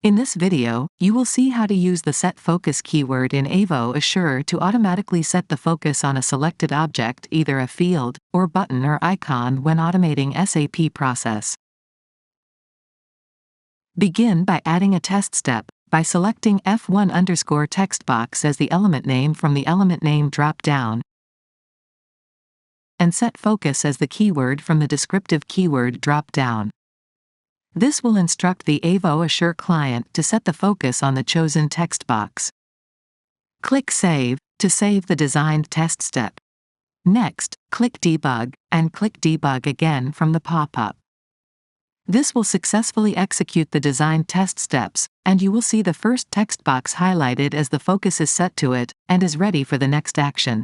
In this video, you will see how to use the Set Focus keyword in Avo Assure to automatically set the focus on a selected object, either a field, or button or icon when automating SAP process. Begin by adding a test step, by selecting F1_ text box as the element name from the element name drop-down, and set focus as the keyword from the descriptive keyword drop-down. This will instruct the Avo Assure client to set the focus on the chosen text box. Click Save to save the designed test step. Next, click Debug, and click Debug again from the pop-up. This will successfully execute the designed test steps, and you will see the first text box highlighted as the focus is set to it, and is ready for the next action.